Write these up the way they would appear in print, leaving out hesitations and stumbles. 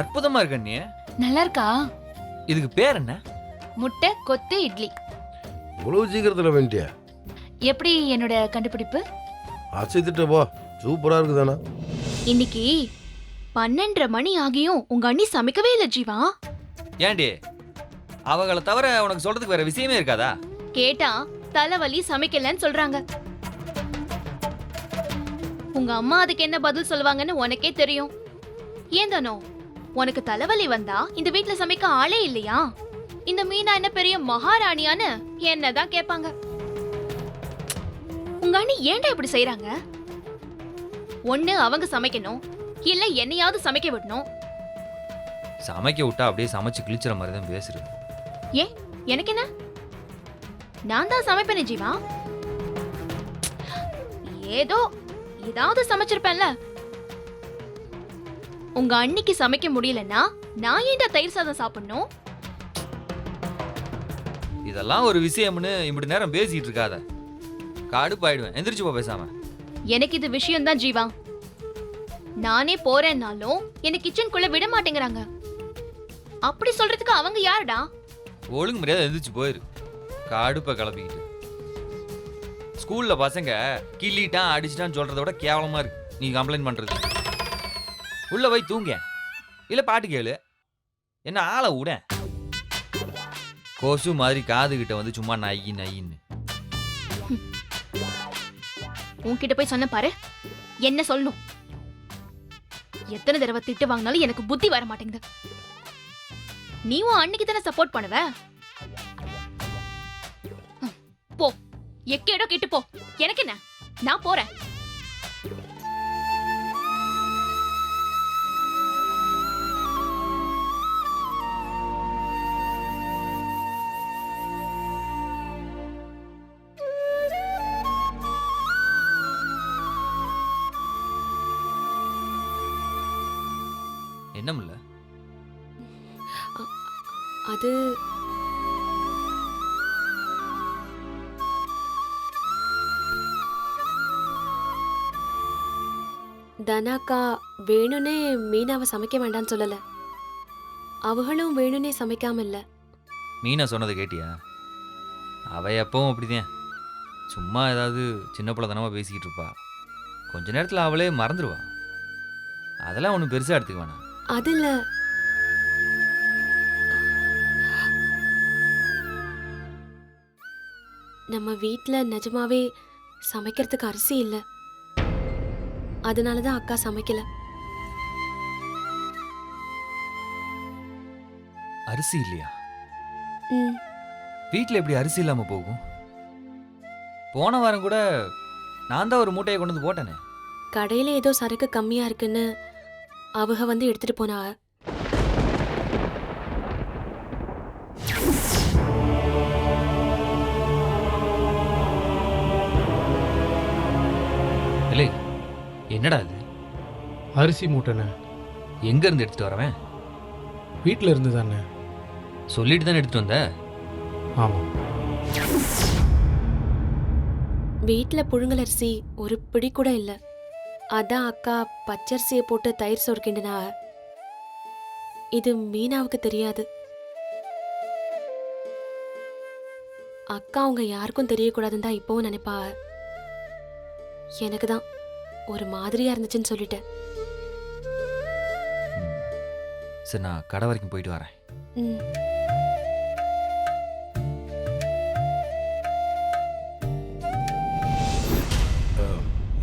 அற்புதமா இருக்க நீ. நல்லா இருக்கா? இதுக்கு பேர் என்ன? முட்டை கொத்து இட்லி. இவ்வளவு சீக்கிரத்தில் வேண்டியா? எப்படி என்னோட கண்டுபிடிப்பு? அசைத்துட்ட போ, சூப்பரா இருக்குதானா? இன்னைக்கு 12:30 மணி ஆகியும் உங்க அண்ணி சமைக்கவே இல்ல ஜீவா. ஏண்டி அவங்கள தவிர உனக்கு சொல்றதுக்கு வேற விஷயமே இருக்காதா? கேட்டா தலைவலி சமைக்கலன்னு சொல்றாங்க. உங்க அம்மா அதுக்கு என்ன பதில் சொல்லுவாங்கன்னு உனக்கே தெரியும். ஏன் தானோ உனக்கு தலைவலி வந்தா இந்த வீட்ல சமைக்க ஆளே இல்லையா? இந்த மீனா என்ன பெரிய மகாராணியான்னு என்னதான் கேட்பாங்க. உங்க அண்ணி ஏன்டா இப்படி செய்யறாங்க? ஒண்ணு அவங்க சமைக்கணும், இல்ல என்னையாவது சமைக்க விடணும். சமைக்க விட்டா அப்படியே சமைச்சு கிழிச்சுற மாதிரி தான் பேசுறது. ஏன் எனக்கு என்ன? நான் தான் சமைப்பேனே ஜீவா. ஏதோ ஏதாவது சமைச்சிருப்பேன்ல. உங்க அண்ணிக்கு சமைக்க முடியலன்னா நான் ஏன்டா தயிர் சாதம் சாப்பிடணும்? இதெல்லாம் ஒரு விஷயம்னு இப்படி நேரம் பேசிட்டு இருக்காத, கடுப்பாயிடுவேன். எந்திரிச்சு போ பேசாம. எனக்கு இது விஷயம் தான் ஜீவா. நானே போறேன்னாலும் என்ன கிச்சனுக்குள்ள விட மாட்டேங்கிறாங்க. அப்படி சொல்றதுக்கு அவங்க யாருடா? ஒழுங்கு மரியாதை எந்திரிச்சு போயிரு. கடுப்பை கிளப்பிக்கிட்டு ஸ்கூல்ல பசங்க கிள்ளிட்டான் அடிச்சிட்டான்னு சொல்றத விட கேவலமா இருக்கு நீ கம்ப்ளைண்ட் பண்றது. உள்ள போய் தூங்க, இல்ல பாட்டு கேளு, என்ன ஆளை விட. கொசு மாதிரி காது கிட்ட வந்து சும்மா நையி நையின்னு. உன்கிட்ட போய் சொன்ன பாரு, என்ன சொல்லணும்? எத்தனை தடவை திட்டு வாங்கினாலும் எனக்கு புத்தி வர மாட்டேங்குது. நீ உன் அன்னைக்கு தானே சப்போர்ட் பண்ணுவ. போ, எக்கேடோ கேட்டு போ. எனக்கு என்ன, நான் போறேன். என்ன இல்ல அது தனாக்கா வேணும்னே மீனாவை சமைக்க வேண்டாம்னு சொல்லல. அவங்களும் வேணும்னே சமைக்காம இல்ல. மீனா சொன்னதை கேட்டியா? அவ எப்பவும் அப்படிதான், சும்மா ஏதாவது சின்ன பிள்ளைத்தனமா பேசிக்கிட்டு இருப்பா. கொஞ்ச நேரத்தில் அவளே மறந்துடுவா. அதெல்லாம் ஒன்றும் பெருசாக எடுத்துக்க வேணாம். அது இல்ல, நம்ம வீட்ல நிஜமாவே சமைக்கிறதுக்கு அரிசி இல்ல. அதனாலதான் அக்கா சமைக்கல. அரிசி இல்லையா? ம், வீட்டில் எப்படி அரிசி இல்லாமல் போகும்? போன வாரம் கூட நான் தான் ஒரு மூட்டையை கொண்டு வந்து போட்டேனே. கடையில ஏதோ சரக்கு கம்மியா இருக்குன்னு அவங்க வந்து எடுத்துட்டு போனா. இல்லை, என்னடா இது? அரிசி மூட்டைண்ணே. எங்க இருந்து எடுத்துட்டு வரவேன்? வீட்டில் இருந்து தானே. சொல்லிட்டு தானே எடுத்துட்டு வந்த. ஆமாம். வீட்ல புழுங்கல் அரிசி ஒரு பிடி கூட இல்ல. அதான் அக்கா பச்சரிசியை போட்டு தயிர் சோறு கிண்டுனா. இது மீனாவுக்கு தெரியாது. அக்கா அவங்க யாருக்கும் தெரியக்கூடாதுன்னு தான் இப்பவும் நினைப்பா. எனக்கு தான் ஒரு மாதிரியா இருந்துச்சுன்னு சொல்லிட்டேன். சரி, நான் கடை வரைக்கும் போயிட்டு வரேன். ம்,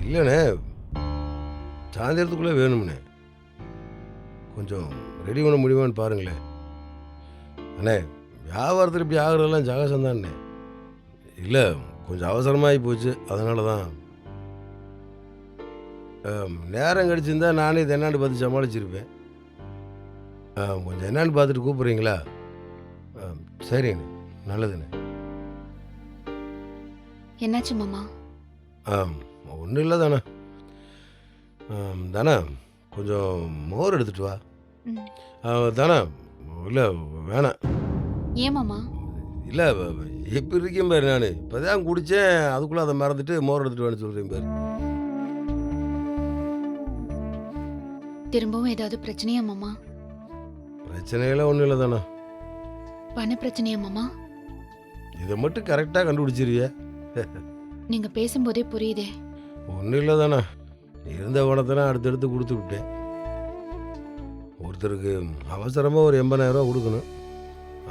இல்லைண்ணே, சாயந்தரத்துக்குள்ளே வேணும்ண்ணே. கொஞ்சம் ரெடி பண்ண முடியுமான்னு பாருங்களேன். அண்ணே, வியாபாரத்தில் இப்படி ஆகுறதெல்லாம் ஜகாசந்தாண்ணே. இல்லை, கொஞ்சம் அவசரமாகி போச்சு, அதனால தான். நேரம் கிடச்சிருந்தா நானே இது என்னான்னு பார்த்து சமாளிச்சிருப்பேன். கொஞ்சம் என்னான்னு பார்த்துட்டு கூப்பிட்றீங்களா? சரிண்ணே, நல்லதுண்ணே. என்னாச்சு மாமா? ஒன்றும் இல்லை தானே. தானே, கொஞ்சம் மோர் எடுத்துட்டு வா. தானே, இல்லை வேணாம். ஏன் மாமா? இல்லை, எப்படி இருக்கேன் பாரு, நான் இப்போ தான் குடித்தேன், அதுக்குள்ளே அதை மறந்துட்டு மோர் எடுத்துட்டு வேணும்னு சொல்கிறேன் பாரு. திரும்பவும் ஏதாவது பிரச்சனையா மாமா? பிரச்சனையெல்லாம் ஒன்றும் இல்லை தானே. பண பிரச்சனையா மாமா? இதை மட்டும் கரெக்டாக கண்டுபிடிச்சிருவிய. நீங்க பேசும்போதே புரியுதே. ஒன்றும் இல்லை தானே. இருந்த பணத்தெல்லாம் அடுத்தடுத்து கொடுத்து விட்டேன். ஒருத்தருக்கு அவசரமாக ஒரு 80,000 ரூபா கொடுக்கணும்.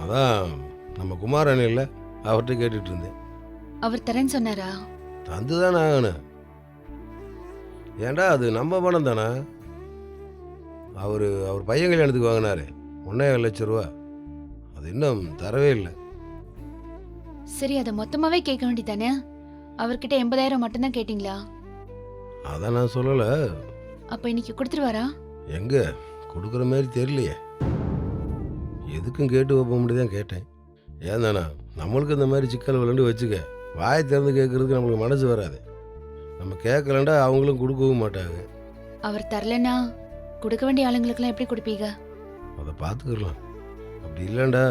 அதான் நம்ம குமாரன் இல்லை, அவர்கிட்ட கேட்டுட்டு இருந்தேன். அவர் தரேன்னு சொன்னாரா? தந்து தானே ஆகணும். ஏன்டா அது நம்ம பணம் தானே. அவர் பையன் கல்யாணத்துக்கு வாங்கினாரு 1,50,000 லட்சம் ரூபா. அது இன்னும் தரவே இல்லை. சரி, அதை மொத்தமாவே கேட்க வேண்டியதானே? அவர்கிட்ட 80,000 மட்டும்தான் கேட்டிங்களா? அதான் நான் சொல்லலை. அப்ப இன்னைக்கு கொடுத்துருவாரா? எங்கே கொடுக்குற மாதிரி தெரியலையே. எதுக்கும் கேட்டு வைப்ப முடியுதான் கேட்டேன். ஏன் தானே நம்மளுக்கு இந்த மாதிரி சிக்கல் விளாண்டு வச்சுக்க, வாயை திறந்து கேட்கறதுக்கு நம்மளுக்கு மனசு வராது. நம்ம கேட்கலண்டா அவங்களும் கொடுக்கவும் மாட்டாங்க. அவர் தரலன்னா கொடுக்க வேண்டிய ஆளுங்களுக்கெல்லாம் எப்படி கொடுப்பீங்க? அதை பார்த்துக்கலாம். அப்படி இல்லைண்டா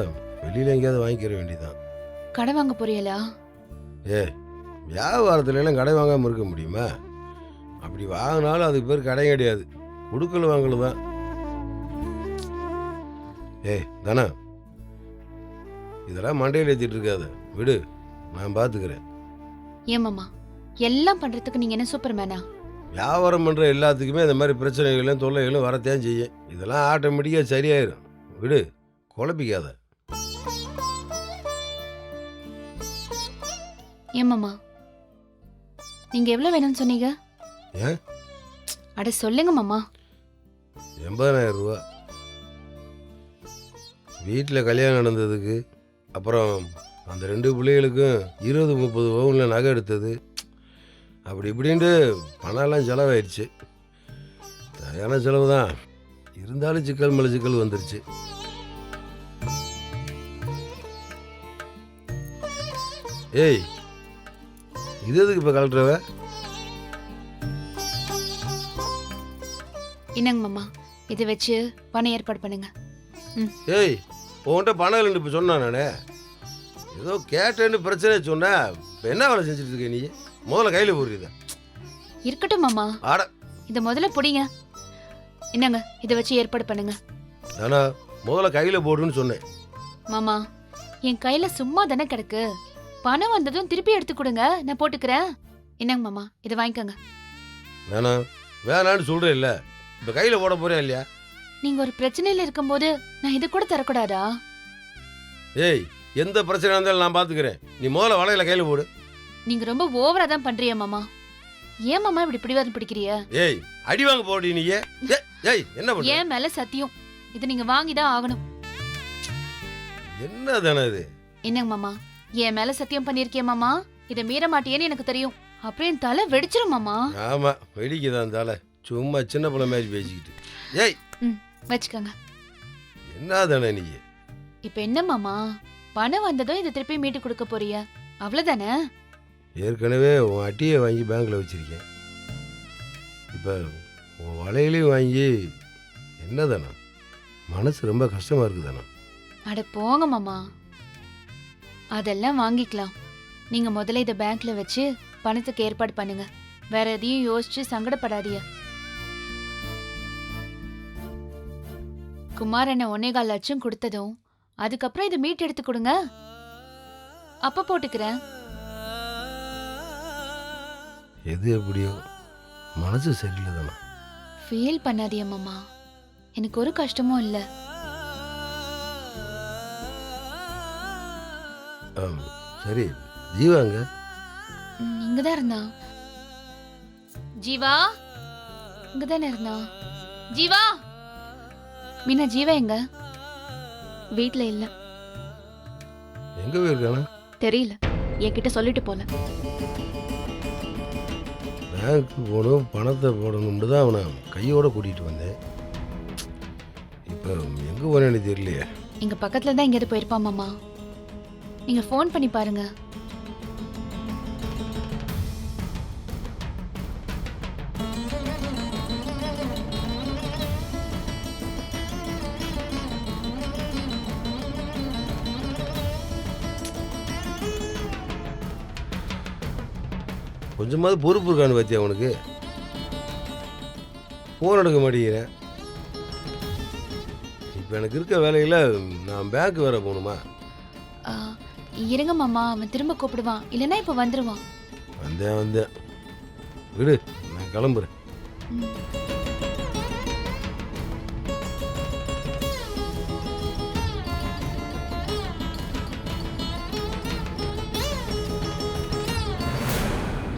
வெளியில் எங்கேயாவது வாங்கிக்கிற வேண்டியதான். கடை வாங்க போறீங்களா? வியாபாரத்துல எல்லாம் கடை வாங்காமல் இருக்க முடியுமா? அப்படி வாங்கினாலும் அதுக்கு பேர் கடை கிடையாது, கொடுக்கல் வாங்கல தான். தானே இதெல்லாம் மண்டையில் ஏற்றிட்டு இருக்காத, விடு, நான் பார்த்துக்கிறேன். ஏன் மாமா, எல்லாம் பண்றதுக்கு நீங்க என்ன சூப்பர்மேனா? வியாபாரம் பண்ணுற எல்லாத்துக்குமே இந்த மாதிரி பிரச்சனைகளும் தொல்லைகளும் வரத்தான் செய்யும். இதெல்லாம் ஆட்டோமேட்டிக்காக சரியாயிரும், விடு, குழப்பிக்காத. ஏன் மாமா, நீங்க எவ்வளவு வேணும்னு சொன்னீங்க? ஏன்? அட சொல்லுங்க மாமா. 80,000 ரூபா. வீட்டில் கல்யாணம் நடந்ததுக்கு அப்புறம் அந்த 2 பிள்ளைகளுக்கும் 20-30 பவுனில் நகை எடுத்தது, அப்படி இப்படின்ட்டு பணம்லாம் செலவாயிடுச்சு. சரியான செலவு தான், இருந்தாலும் சிக்கல் மேலே சிக்கல் வந்துருச்சு. ஏய், இது எதுக்கு இப்போ கலட்டுறவ? என்னங்க மாமா, இதை வச்சு பணம் ஏற்பாடு பண்ணுங்க. ஏய், உன்கிட்ட பணம் இல்லைன்னு இப்போ சொன்னான் நானே. ஏதோ கேட்டேன்னு பிரச்சனை சொன்னேன். இப்போ என்ன வேலை செஞ்சுட்டு இருக்க நீ? முதல்ல கையில் போடுறீங்க. இருக்கட்டும் மாமா, ஆட இதை முதல்ல பிடிங்க. என்னங்க, இதை வச்சு ஏற்பாடு பண்ணுங்க. நானா முதல்ல கையில் போடுன்னு சொன்னேன். மாமா, என் கையில சும்மா தானே கிடக்கு. பணம் வந்ததும் திருப்பி எடுத்து கொடுங்க, நான் போட்டுக்கிறேன். என்னங்க மாமா, இதை வாங்கிக்கோங்க. வேணான்னு சொல்கிறேன் இல்லை, இப்போ கையில் போட போறியா இல்லையா? நீங்க ஒரு பிரச்சனையில இருக்கும்போது நான் இதை கூட தரக்கூடாதா? ஏய், எந்த பிரச்சனை இருந்தாலும் நான் பார்த்துக்கிறேன். நீ முதல்ல வளையல கையில் போடு. நீங்க ரொம்ப ஓவரா தான் பண்றீங்க மாமா. ஏன் மாமா இப்படி பிடிவாதம் பிடிக்கிறிய? ஏய், அடி வாங்க போடி நீ. ஏய், என்ன பண்ண? ஏன் மேல சத்தியம், இது நீங்க வாங்கிதான் ஆகணும். என்ன தானே இது? என்னங்க மாமா, என் மேல சத்தியம் பண்ணிருக்கிய மாமா, இதை மீற மாட்டியேன்னு எனக்கு தெரியும். அப்புறம் என் தலை வெடிச்சிரும் மாமா. ஆமா, வெடிக்குதான் தலை. சும்மா சின்ன பிள்ளை மாதிரி பேசிக்கிட்டு. ஏய், வச்சுக்கோங்க. என்ன தானே நீ? இப்ப என்ன மாமா, பணம் வந்ததும் இதை திருப்பி மீட்டு கொடுக்க போறிய, அவ்வளவுதானே? ஏற்கனவே உன் அட்டியை வாங்கி பேங்க்ல வச்சிருக்கேன். இப்போ உன் வளையலையும் வாங்கி என்ன தானே மனசு ரொம்ப கஷ்டமா இருக்கு தானே. அட போங்க மாமா, அதெல்லாம் வாங்கிக்கலாம். நீங்க முதல்ல இதை பேங்க்ல வச்சு பணத்துக்கு ஏற்பாடு பண்ணுங்க. வேற எதையும் யோசிச்சு சங்கடப்படாதீங்க. குமார் என்ன 1.25 லட்சம் கொடுத்ததும் அதுக்கப்புறம் இதை மீட் எடுத்து கொடுங்க, அப்ப போட்டுக்கிறேன். எது எப்படியோ மனசு சரியில்லை தானே. ஃபீல் பண்ணாதீங்க மாமா, எனக்கு ஒரு கஷ்டமும் இல்லை. சரி, ஜீவாங்க இங்கதான் இருந்தா. ஜீவா, இங்கதானே இருந்தா. ஜீவா, மீனா, ஜீவா எங்க? வீட்ல இல்ல. எங்க போயிருக்கானா தெரியல, என்கிட்ட சொல்லிட்டு போல. பேங்க்கு போகணும், பணத்தை போடணும்னு தான் அவனை கையோட கூட்டிகிட்டு வந்தேன். இப்போ எங்கே போனேன்னு தெரியலையே. இங்க பக்கத்துல தான் எங்கேயாவது போயிருப்பா மாமா. நீங்க ஃபோன் பண்ணி பாருங்க. கொஞ்சமாவது பொறுப்பு இருக்கான்னு பார்த்தியா அவனுக்கு? ஃபோன் எடுக்க மாட்டேங்கிறேன். இப்போ எனக்கு இருக்க வேலையில் நான் பேங்க் வேற போகணுமா? ஆ, இருங்க மாமா, அவன் திரும்ப கூப்பிடுவான், இல்லைன்னா இப்போ வந்துருவான். வந்தேன் விடு, நான் கிளம்புறேன். ம்.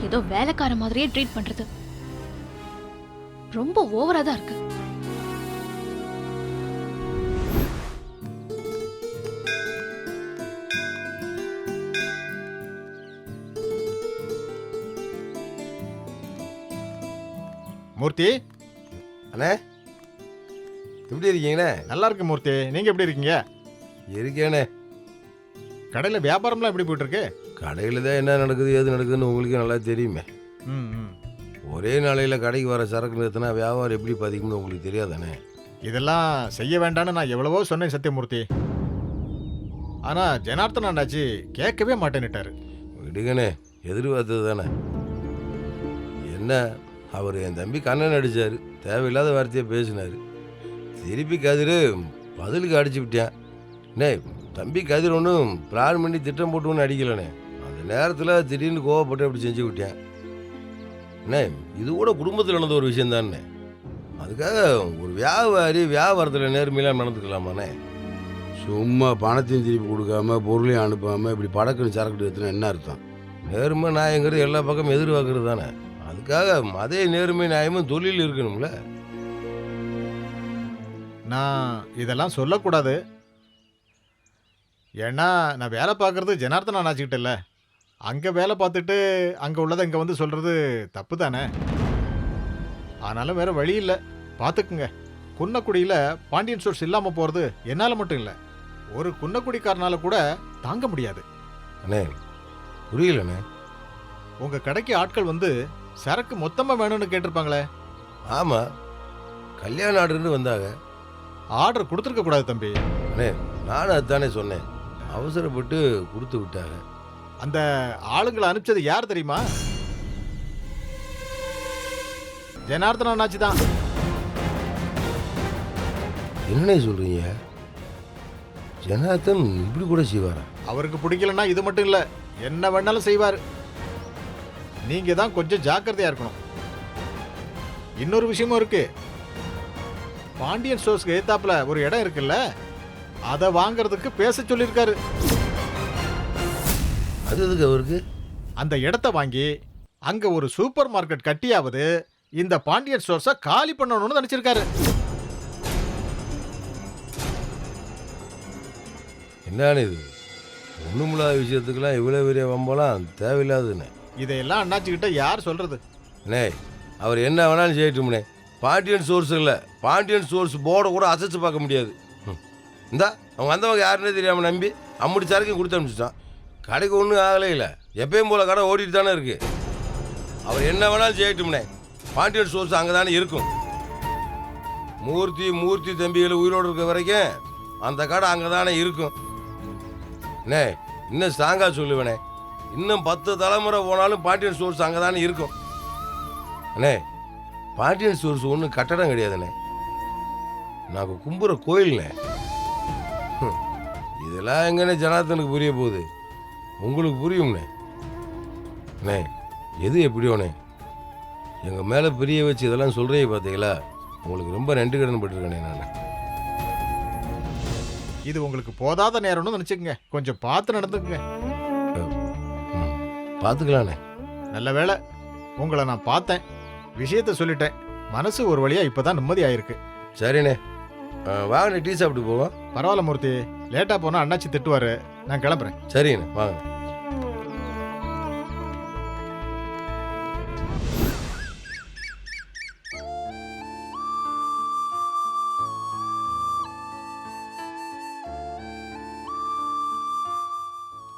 ஏதோ வேலைக்கார மாதிரியே ட்ரீட் பண்றது ரொம்ப ஓவரா தான் இருக்கு. மூர்த்தி, அண்ணே எப்படி இருக்கீங்கண்ணே? நல்லா இருக்கு மூர்த்தி. நீங்க எப்படி இருக்கீங்க? இருக்கேண்ணே. கடையில வியாபாரம்லாம் எப்படி போயிட்டு இருக்கு? கடையில் தான் என்ன நடக்குது ஏது நடக்குதுன்னு உங்களுக்கு நல்லா தெரியுமே. ம், ம். ஒரே நாளையில் கடைக்கு வர சரக்கு நிறுத்தினா வியாபாரம் எப்படி பாதிக்கும்னு உங்களுக்கு தெரியாதானே? இதெல்லாம் செய்ய வேண்டாம்னு நான் எவ்வளவோ சொன்னேன் சத்தியமூர்த்தி. ஆனா ஜனார்த்தன் அண்ணாச்சி கேட்கவே மாட்டேன்னுட்டாரு. விடுங்கண்ணே, எதிர்பார்த்தது தானே. என்ன, அவர் என் தம்பி கண்ணன் அடித்தார், தேவையில்லாத வார்த்தையை பேசினார். திருப்பி கதிர் பதிலுக்கு அடிச்சு விட்டேன். அண்ணே, தம்பி கதிர் ஒன்றும் பிளான் பண்ணி திட்டம் போட்டு ஒன்றும் அடிக்கலண்ணே. அந்த நேரத்தில் திடீர்னு கோவப்பட்டு அப்படி செஞ்சு விட்டேன். அண்ணே, இது கூட குடும்பத்தில் நடந்த ஒரு விஷயம் தானே. அதுக்காக ஒரு வியாபாரி வியாபாரத்தில் நேர்மையெல்லாம் நடந்துக்கலாமாண்ணே? சும்மா பணத்தையும் திருப்பி கொடுக்காம பொருளையும் அனுப்பாமல் இப்படி படக்குன்னு சரக்கு எடுத்துனா என்ன அர்த்தம்? நேர்மை நியாயங்கிறது எல்லா பக்கமும் எதிர்பார்க்கறது தானே. அதுக்காக அதே நேர்மை நியாயமும் தொழில் இருக்கணும்ல. நான் இதெல்லாம் சொல்லக்கூடாது. ஏன்னா நான் வேலை பார்க்கறது ஜனார்த்தன் அண்ணாச்சிக்கிட்ட இல்லை. அங்கே வேலை பார்த்துட்டு அங்கே உள்ளதை இங்கே வந்து சொல்கிறது தப்பு தானே. ஆனாலும் வேற வழி இல்லை, பார்த்துக்குங்க. குன்னக்குடியில் பாண்டியன் ஸ்டோர்ஸ் இல்லாமல் போகிறது என்னால் மட்டும் இல்லை, ஒரு குன்னக்குடிக்காரனால கூட தாங்க முடியாது. அண்ணே, புரியலண்ணே. உங்கள் கடைக்கு ஆட்கள் வந்து சரக்கு மொத்தமாக வேணும்னு கேட்டிருப்பாங்களே. ஆமாம், கல்யாண ஆர்டர்னு வந்தாங்க. ஆர்டர் கொடுத்துருக்க கூடாது தம்பி. அண்ணே, நானும் அதுதானே சொன்னேன், அவசரப்பட்டு கொடுத்து விட்டாங்க. அந்த ஆளுங்களை அனுப்பிச்சது யார் தெரியுமா? ஜனார்த்தன் அண்ணாச்சி தான். என்னண்ணே சொல்கிறீங்க? ஜனார்த்தன் இப்படி கூட செய்வாரா? அவருக்கு பிடிக்கலன்னா இது மட்டும் இல்லை, என்ன வேணாலும் செய்வார். நீங்க தான் கொஞ்சம் ஜாக்கிரதையா இருக்கணும். இன்னொரு விஷயமும் இருக்கு. பாண்டியன் ஸ்டோர்ஸ்க்கு ஏத்தாப்புல ஒரு இடம் இருக்குல்ல, அதை வாங்குறதுக்கு பேச சொல்லியிருக்காரு. அது எதுக்கு அவருக்கு? அந்த இடத்த வாங்கி அங்க ஒரு சூப்பர் மார்க்கெட் கட்டியாவது இந்த பாண்டியன் ஸ்டோர்ஸை காலி பண்ணணும்னு நினைச்சிருக்காரு. என்னன்னு இது? ஒன்றுமில்லாத விஷயத்துக்கெல்லாம் இவ்வளோ பெரிய வம்பலாம் தேவையில்லாதுண்ணே. இதையெல்லாம் அண்ணாச்சிக்கிட்ட யார் சொல்றது? அண்ணே, அவர் என்ன வேணாலும் செய்யட்டும்ண்ணே. பாண்டியன் சோர்ஸ் இல்லை, பாண்டியன் சோர்ஸ் போர்டை கூட அசைச்சு பார்க்க முடியாது. இந்தா அவங்க வந்தவங்க யாருன்னே தெரியாமல் நம்பி அம்முடி சரக்கையும் கொடுத்து அனுப்பிச்சிட்டான். கடைக்கு ஒன்றும் ஆகலை இல்லை, எப்பயும் போல கடை ஓடிட்டு தானே இருக்கு. அவர் என்ன வேணாலும் செய்யட்டும்ண்ணே, பாண்டியன் சோர்ஸ் அங்கே தானே இருக்கும். மூர்த்தி தம்பிகள் உயிரோடு இருக்க வரைக்கும் அந்த கடை அங்கே தானே இருக்கும். அண்ணே, இன்னும் ஸ்ட்ராங்காக சொல்லுவேனே, இன்னும் 10 தலைமுறை போனாலும் பாண்டியன் ஸ்டோர்ஸ் அங்கே தானே இருக்கும். அண்ணே, பாண்டியன் ஸ்டோர்ஸ் ஒன்றும் கட்டடம் கிடையாதுண்ணே, நாங்கள் கும்புற கோயில்ண்ணே. இதெல்லாம் எங்கண்ணே ஜனார்த்தனுக்கு புரிய போகுது? உங்களுக்கு புரியும்ண்ணே. அண்ணே, எது எப்படியோண்ணே, எங்கள் மேலே பிரிய வச்சு இதெல்லாம் சொல்கிறீங்க பார்த்தீங்களா? உங்களுக்கு ரொம்ப நன்றி கடன் பட்டிருக்கேண்ணே நான். இது உங்களுக்கு போதாத நேரம்னு நினைச்சுக்கங்க, கொஞ்சம் பார்த்து நடந்துக்குங்க. பார்த்துக்கலாண்ணே. நல்ல வேளை உங்களை நான் பார்த்தேன், விஷயத்த சொல்லிட்டேன். மனசு ஒரு வழியா இப்பதான் நிம்மதி ஆயிருக்கு. சரிண்ணே, வாங்கண்ணே, டீ சாப்பிட்டு போவோம். பரவாயில்ல மூர்த்தி, லேட்டா போனா அண்ணாச்சி திட்டுவாரு. நான் கிளம்புறேன். சரிங்கண்ணே, வாங்க.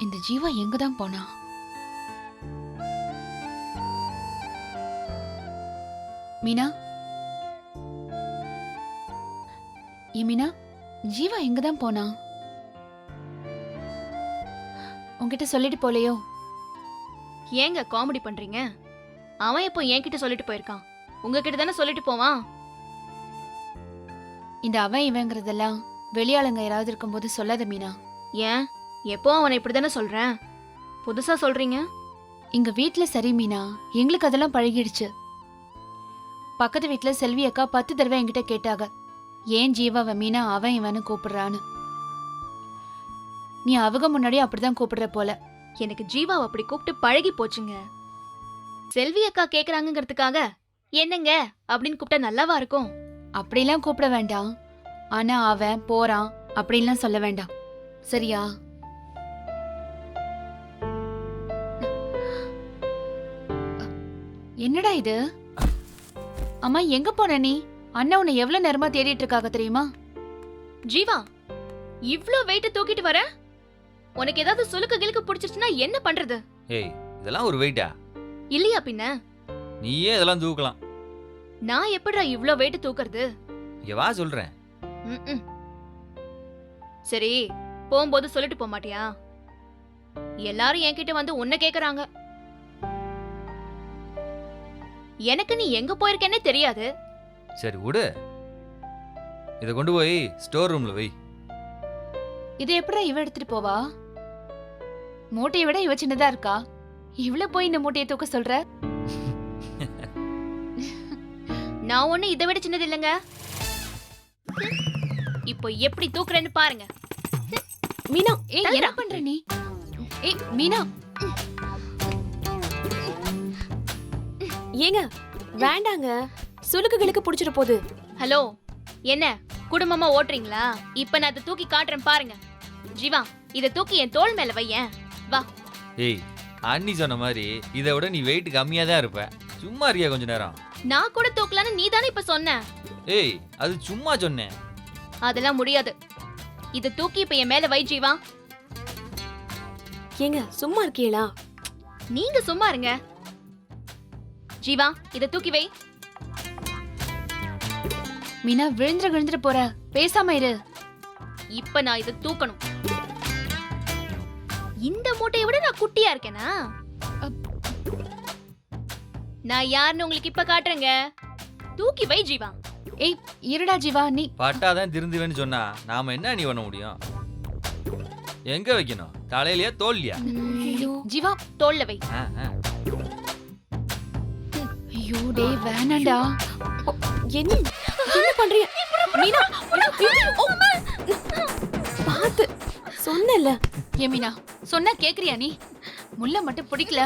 இந்த ஜீவா எங்க தான் போனா? மீனா, மீனா, ஜீவா எங்க தான் போனா? உன்கிட்ட சொல்லிட்டு போலையோ? ஏங்க காமெடி பண்றீங்க? அவன் இப்போ என்கிட்ட சொல்லிட்டு போயிருக்கான், உங்ககிட்ட தானே சொல்லிட்டு போவான். இந்த அவன் இவங்கிறதெல்லாம் வெளியாளுங்க யாராவது இருக்கும்போது சொல்லாத மீனா. ஏன் எப்போ அவனை இப்படிதானே சொல்றேன், புதுசா சொல்றீங்க? இங்க வீட்ல சரி மீனா, எங்களுக்கு அதெல்லாம் பழகிடுச்சு. பக்கத்து வீட்ல செல்வி அக்கா 10 தடவை என்கிட்ட கேட்டாங்க, ஏன் ஜீவாவை மீனா அவன் இவனு கூப்பிடுறான்னு. நீ அவங்க முன்னாடி அப்படிதான் கூப்பிடுற போல. எனக்கு ஜீவாவை அப்படி கூப்பிட்டு பழகி போச்சுங்க. செல்வி அக்கா கேக்குறாங்கிறதுக்காக என்னங்க அப்படின்னு கூப்பிட்டா நல்லாவா இருக்கும்? அப்படிலாம் கூப்பிட வேண்டாம். ஆனா அவன் போறான் அப்படின்லாம் சொல்ல வேண்டாம், சரியா? என்னடா இது? அம்மா எங்க போன நீ? அண்ணா உன்னை எவ்வளவு நேரமா தேடிட்டு இருக்காங்க தெரியுமா? ஜீவா, இவ்ளோ வெயிட் தூக்கிட்டு வர? உனக்கு ஏதாவது சுளுக்கு கிளுக்கு பிடிச்சிருச்சுன்னா என்ன பண்றது? ஏய், இதெல்லாம் ஒரு வெயிட்டா? இல்லையா பின்ன? நீயே இதெல்லாம் தூக்கலாம். நான் எப்படிடா இவ்ளோ வெயிட் தூக்குறது? இங்க வா சொல்றேன். ம்ம். சரி, போகும்போது சொல்லிட்டு போக மாட்டியா? எல்லாரும் என்கிட்ட வந்து உன்னை கேக்குறாங்க. எனக்கு நீ எங்க போயிருக்கேன்னே தெரியாது. சரி விடு, இதை கொண்டு போய் ஸ்டோர் ரூம்ல வை. இதை எப்படா இவ எடுத்துட்டு போவா? மூட்டையை விட இவ சின்னதா இருக்கா, இவ்ளோ போய் இந்த மூட்டையை தூக்க சொல்ற? நான் ஒண்ணு இதை விட சின்னது இல்லைங்க. இப்போ எப்படி தூக்குறேன்னு பாருங்க. மீனா, ஏய் என்ன பண்ற நீ? ஏய் மீனா, ஏங்க வேண்டாங்க, சுளுக்குகளுக்கு பிடிச்சிட்டு போகுது. ஹலோ, என்ன குடும்பமா ஓட்டுறீங்களா? இப்ப நான் அதை தூக்கி காட்டுறேன் பாருங்க. ஜீவா, இதை தூக்கி என் தோள் மேல வையேன். வா. ஏய், அண்ணி சொன்ன மாதிரி இதை விட நீ வெயிட் கம்மியா தான் இருப்ப. சும்மா இருக்கியா கொஞ்ச நேரம்? நான் கூட தூக்கலான்னு நீ தானே இப்ப சொன்ன. ஏய், அது சும்மா சொன்னேன். அதெல்லாம் முடியாது. இதை தூக்கி இப்ப என் மேல வை ஜீவா. ஏங்க சும்மா இருக்கீங்களா? நீங்க சும்மா இருங்க. ஜீவா, இதை தூக்கி வை. மீனா விழுந்துற போற, பேசாம இரு. இப்ப நான் இதை தூக்கணும். இந்த மூட்டையை விட நான் குட்டியா இருக்கேனா? நான் யாருன்னு உங்களுக்கு இப்ப காட்டுறேங்க. தூக்கி வை ஜீவா. ஏய் இருடா ஜீவா, நீ பட்டாதான் திருந்துவேன்னு சொன்னா நாம என்ன நீ பண்ண முடியும்? எங்க வைக்கணும்? தலையிலயா தோல்லையா? ஜீவா தோல்ல வை. ஐயோ டேய் வேணாண்டா. என்ன என்ன பண்றீங்க மீனா? பாத்து சொன்னல. ஏ மீனா, சொன்னா கேக்குறியா நீ? முள்ள மட்டும் பிடிக்கல,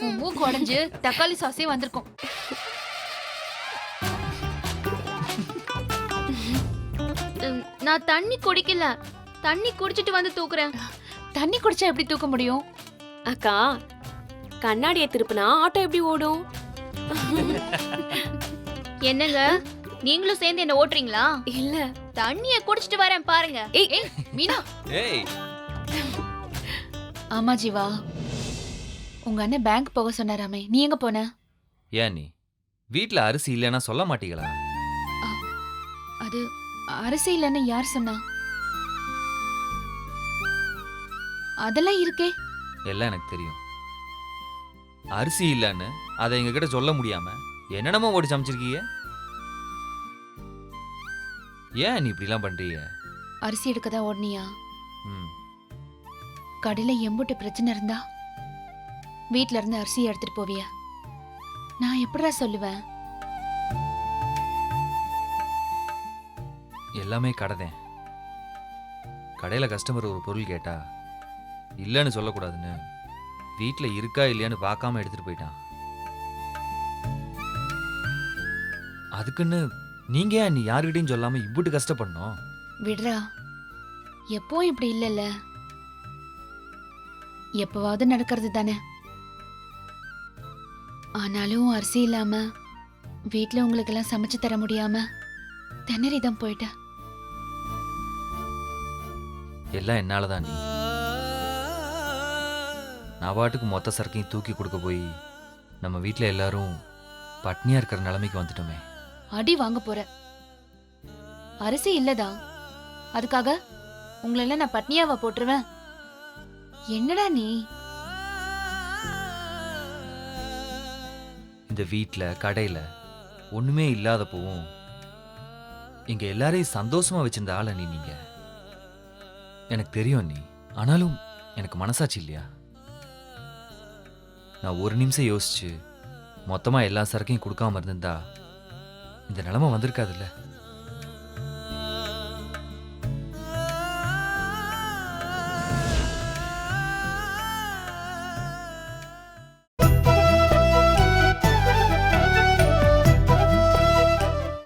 உன் மூக்கு உடைஞ்சு தக்காளி சாஸே வந்திருக்கும். நான் தண்ணி குடிக்கல, தண்ணி குடிச்சிட்டு வந்து தூக்குறேன். தண்ணி குடிச்சா எப்படி தூக்க முடியும்? அக்கா, கண்ணாடியை திருப்பினா ஆட்டோ எப்படி ஓடும்? என்னங்க நீங்களும் சேர்ந்து என்ன ஓட்டுறீங்களா? இல்ல, தண்ணிய குடிச்சிட்டு வரேன் பாருங்க. ஏய் மீனா. ஏய், ஆமா ஜீவா, உங்க அண்ணன் பேங்க் போக சொன்னாராமே, நீ எங்க போன? ஏன் நீ வீட்ல அரிசி இல்லைன்னா சொல்ல மாட்டீங்களா? அது அரிசி இல்லைன்னு யார் சொன்னா? அதெல்லாம் இருக்கே. எல்லாம் எனக்கு தெரியும். அரிசி இல்லைன்னு அதை எங்ககிட்ட சொல்ல முடியாம என்னென்னமோ ஓடி சமைச்சிருக்கீங்க. ஏன் நீ இப்படிலாம் பண்றீங்க? அரிசி எடுக்கதான் ஓடுனியா? ம், கடையில எம்புட்டு பிரச்சனை இருந்தா வீட்ல இருந்து அரிசி எடுத்துட்டு போவியா? நான் எப்படிடா சொல்லுவேன்? எல்லாமே கடைதேன். கடையில கஸ்டமர் ஒரு பொருள் கேட்டா இல்லைன்னு சொல்லக்கூடாதுன்னு வீட்டில் இருக்கா இல்லையான்னு பார்க்காம எடுத்துட்டு போயிட்டான். அதுக்குன்னு நீங்க ஏன் நீ யாருக்கிட்டையும் சொல்லாம இவ்வளவு கஷ்டப்படணும்? விடுறா, எப்பவும் இப்படி இல்லைல்ல, எப்பவாவது நடக்கிறது தானே. ஆனாலும் அரிசி இல்லாம வீட்ல உங்களுக்கெல்லாம் சமைச்சு தர முடியாம திணறிதான் போயிட்டேன். எல்லாம் என்னாலதான். நீ நான் பாட்டுக்கு மொத்த சரக்கையும் தூக்கி கொடுக்க போய் நம்ம வீட்டில் எல்லாரும் பட்னியா இருக்கிற நிலைமைக்கு வந்துட்டோமே. அடி வாங்க போற. அரிசி இல்லதா, அதுக்காக உங்களெல்லாம் நான் பட்னியாவா போட்டுருவேன்? என்னடா நீ? இந்த வீட்டில் கடையில் ஒண்ணுமே இல்லாதப்பவும் இங்க எல்லாரையும் சந்தோஷமா வச்சிருந்த ஆள நீங்க. எனக்கு தெரியும் நீ. ஆனாலும் எனக்கு மனசாட்சி இல்லையா? நான் ஒரு நிமிஷம் யோசிச்சு மொத்தமா எல்லா சரக்கையும் கொடுக்காம இருந்திருந்தா இந்த நிலைமை வந்திருக்காதுல்ல.